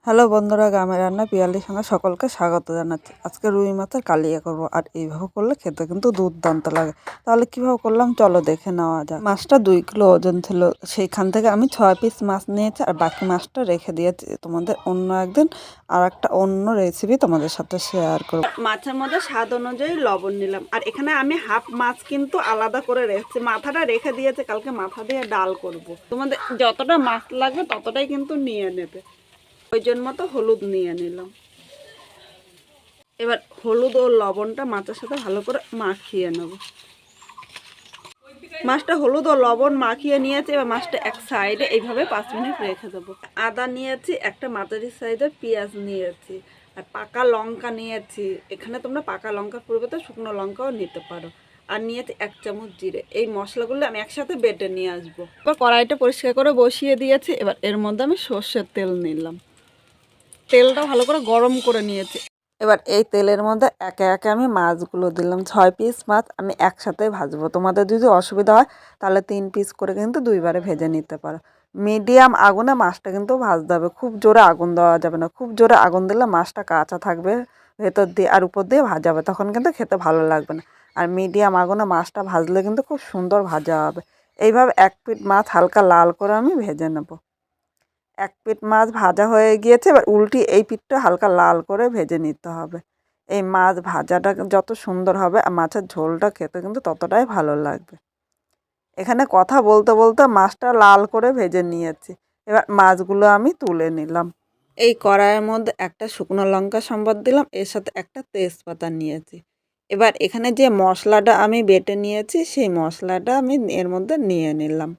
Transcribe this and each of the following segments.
Hello বন্ধুরা, গ্রামের রান্না পিয়ালির সঙ্গে সকলকে স্বাগত জানাচ্ছি। আজকে রুই মাছের কালিয়া করব, আর এইভাবে করলে খেতে কিন্তু দুর্দান্ত লাগে। তাহলে কিভাবে করলাম চলো দেখে নেওয়া যাক। মাছটা 2 কিলো ওজন ছিল, সেইখান থেকে আমি 6 পিস মাছ নিয়েছি, আর বাকি মাছটা রেখে দিয়েছি তোমাদের অন্য একদিন আর একটা অন্য রেসিপি তোমাদের সাথে শেয়ার করব। মাছের মধ্যে স্বাদ অনুযায়ী লবণ নিলাম, আর এখানে আমি হাফ মাছ কিন্তু আলাদা করে রেখেছি, মাথাটা রেখে দিয়েছে, কালকে মাথা দিয়ে ডাল করব। তোমাদের যতটা মাছ লাগবে ততটাই কিন্তু নিয়ে নেবে। প্রয়োজন মতো হলুদ নিয়ে নিলাম। এবার হলুদ ও লবণটা মাছের সাথে ভালো করে মাখিয়ে নেব। মাছটা হলুদ ও লবণ মাখিয়ে নিয়েছি। এবার মাছটা এক সাইডে এইভাবে 5 মিনিট রেখে দেবো। আদা নিয়েছি, একটা মাঝারি সাইজের পেঁয়াজ নিয়েছি, আর পাকা লঙ্কা নিয়েছি। এখানে তোমরা পাকা লঙ্কার পরিবর্তে শুকনো লঙ্কাও নিতে পারো। আর নিয়েছি 1 চামচ জিরে। এই মশলাগুলো আমি একসাথে বেটে নিয়ে আসবো। এবার কড়াইটা পরিষ্কার করে বসিয়ে দিয়েছি। এবার এর মধ্যে আমি সর্ষের তেল নিলাম। তেলটা ভালো করে গরম করে নিয়েছি। এবার এই তেলের মধ্যে একে একে আমি মাছগুলো দিলাম। 6 পিস মাছ আমি একসাথে ভাজবো। তোমাদের যদি অসুবিধা হয় তাহলে 3 পিস করে কিন্তু 2বারে ভেজে নিতে পারো। মিডিয়াম আগুনে মাছটা কিন্তু ভাজতে হবে, খুব জোরে আগুন দেওয়া যাবে না। খুব জোরে আগুন দিলে মাছটা কাঁচা থাকবে ভেতর দিয়ে, আর উপর দিয়ে ভাজা হবে, তখন কিন্তু খেতে ভালো লাগবে না। আর মিডিয়াম আগুনে মাছটা ভাজলে কিন্তু খুব সুন্দর ভাজা হবে। এইভাবে 1 পিঠ মাছ হালকা লাল করে আমি ভেজে নেব। 1 পিঠ মাছ ভাজা হয়ে গিয়েছে, এবার উল্টি এই পিঠটা হালকা লাল করে ভেজে নিতে হবে। এই মাছ ভাজাটা যত সুন্দর হবে আর মাছের ঝোলটা খেতে কিন্তু ততটাই ভালো লাগবে। এখানে কথা বলতে বলতে মাছটা লাল করে ভেজে নিয়েছি। এবার মাছগুলো আমি তুলে নিলাম। এই কড়াইয়ের মধ্যে একটা শুকনো লঙ্কা সম্বাদ দিলাম, এর সাথে একটা তেজপাতা নিয়েছি। এবার এখানে যে মশলাটা আমি বেটে নিয়েছি সেই মশলাটা আমি এর মধ্যে নিয়ে নিলাম।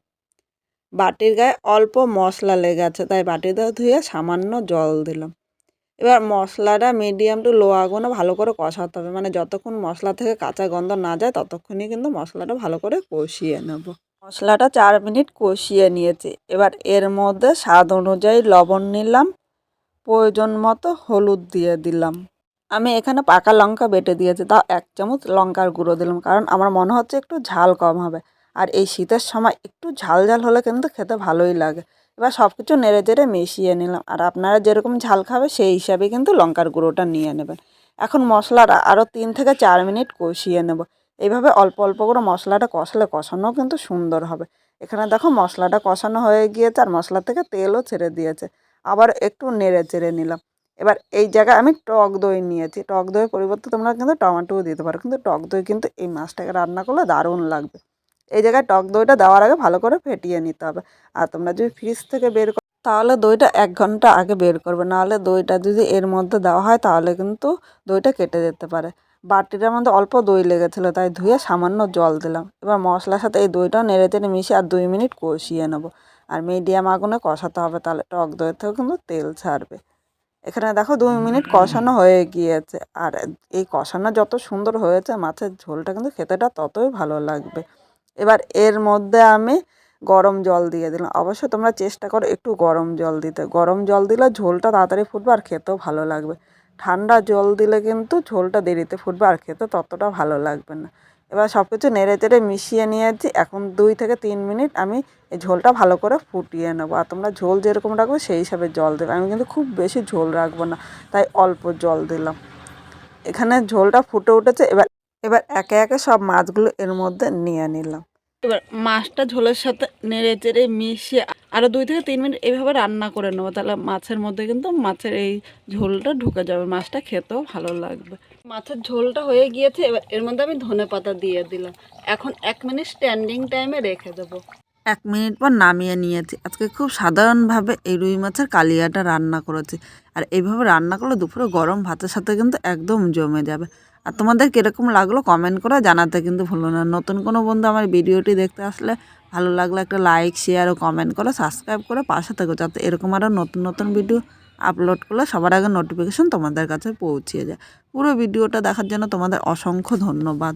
বাটির গায়ে অল্প মশলা লেগে আছে, তাই বাটিটা ধুয়ে সামান্য জল দিলাম। এবার মশলাটা মিডিয়াম টু লো আগুনে ভালো করে কষাতে হবে, মানে যতক্ষণ মশলা থেকে কাঁচা গন্ধ না যায় ততক্ষণই কিন্তু মশলাটা ভালো করে কষিয়ে নেব। মশলাটা 4 মিনিট কষিয়ে নিয়েছি। এবার এর মধ্যে স্বাদ অনুযায়ী লবণ নিলাম, প্রয়োজন মতো হলুদ দিয়ে দিলাম। আমি এখানে পাকা লঙ্কা বেটে দিয়েছি, তাও 1 চামচ লঙ্কার গুঁড়ো দিলাম, কারণ আমার মনে হচ্ছে একটু ঝাল কম হবে। আর এই শীতের সময় একটু ঝাল ঝাল হলে কিন্তু খেতে ভালোই লাগে। এবার সব কিছু নেড়ে চেড়ে মিশিয়ে নিলাম, আর আপনারা যেরকম ঝাল খাবে সেই হিসাবে কিন্তু লঙ্কার গুঁড়োটা নিয়ে নেবেন। এখন মশলাটা আরও 3 থেকে 4 মিনিট কষিয়ে নেব। এইভাবে অল্প অল্প করে মশলাটা কষানো কিন্তু সুন্দর হবে। এখানে দেখো মশলাটা কষানো হয়ে গিয়েছে, আর মশলা থেকে তেলও ছেড়ে দিয়েছে। আবার একটু নেড়ে চেড়ে নিলাম। এবার এই জায়গায় আমি টক দই নিয়েছি। টক দইয়ের পরিবর্তে তোমরা কিন্তু টমেটোও দিতে পারো, কিন্তু টক দই কিন্তু এই মাছটাকে রান্না করলে দারুণ লাগবে। এই জায়গায় টক দইটা দেওয়ার আগে ভালো করে ফেটিয়ে নিতে হবে। আর তোমরা যদি ফ্রিজ থেকে বের করো তাহলে দইটা 1 ঘন্টা আগে বের করবে, নাহলে দইটা যদি এর মধ্যে দেওয়া হয় তাহলে কিন্তু দইটা কেটে যেতে পারে। বাটিটার মধ্যে অল্প দই লেগেছিলো, তাই ধুয়ে সামান্য জল দিলাম। এবার মশলার সাথে এই দইটাও নেড়ে চেড়ে মিশিয়ে আর 2 মিনিট কষিয়ে নেবো। আর মিডিয়াম আগুনে কষাতে হবে, তাহলে টক দইয়ের থেকেও কিন্তু তেল ছাড়বে। এখানে দেখো 2 মিনিট কষানো হয়ে গিয়েছে, আর এই কষানো যত সুন্দর হয়েছে মাছের ঝোলটা কিন্তু খেতেটা ততই ভালো লাগবে। এবার এর মধ্যে আমি গরম জল দিয়ে দিলাম। অবশ্যই তোমরা চেষ্টা করো একটু গরম জল দিতে। গরম জল দিলে ঝোলটা তাড়াতাড়ি ফুটবে আর খেতেও ভালো লাগবে। ঠান্ডা জল দিলে কিন্তু ঝোলটা দেরিতে ফুটবে আর খেতে ততটা ভালো লাগবে না। এবার সব কিছু নেড়ে চেড়ে মিশিয়ে নিয়েছি। এখন 2 থেকে 3 মিনিট আমি এই ঝোলটা ভালো করে ফুটিয়ে নেবো। আর তোমরা ঝোল যেরকম রাখবে সেই হিসাবে জল দেবে। আমি কিন্তু খুব বেশি ঝোল রাখবো না, তাই অল্প জল দিলাম। এখানে ঝোলটা ফুটে উঠেছে। এবার এবার একে একে সব মাছগুলো এর মধ্যে নিয়ে নিলাম। এবার মাছটা ঝোলের সাথে নেড়ে চেড়ে মিশিয়ে আরও 2 থেকে 3 মিনিট এইভাবে রান্না করে নেবো। তাহলে মাছের মধ্যে কিন্তু মাছের এই ঝোলটা ঢুকে যাবে, মাছটা খেতেও ভালো লাগবে। মাছের ঝোলটা হয়ে গিয়েছে। এবার এর মধ্যে আমি ধনেপাতা দিয়ে দিলাম। এখন 1 মিনিট স্ট্যান্ডিং টাইমে রেখে দেবো। 1 মিনিট পর নামিয়ে নিয়েছি। আজকে খুব সাধারণভাবে এই রুই মাছের কালিয়াটা রান্না করেছি। আর এইভাবে রান্না করলে দুপুরে গরম ভাতের সাথে কিন্তু একদম জমে যাবে। আর তোমাদের কীরকম লাগলো কমেন্ট করে জানাতে কিন্তু ভুলো না। নতুন কোনো বন্ধু আমার ভিডিওটি দেখতে আসলে ভালো লাগলে একটা লাইক, শেয়ার ও কমেন্ট করে সাবস্ক্রাইব করে পাশে থেকো, যাতে এরকম আরও নতুন নতুন ভিডিও আপলোড করলে সবার আগে নোটিফিকেশন তোমাদের কাছে পৌঁছে যায়। পুরো ভিডিওটা দেখার জন্য তোমাদের অসংখ্য ধন্যবাদ।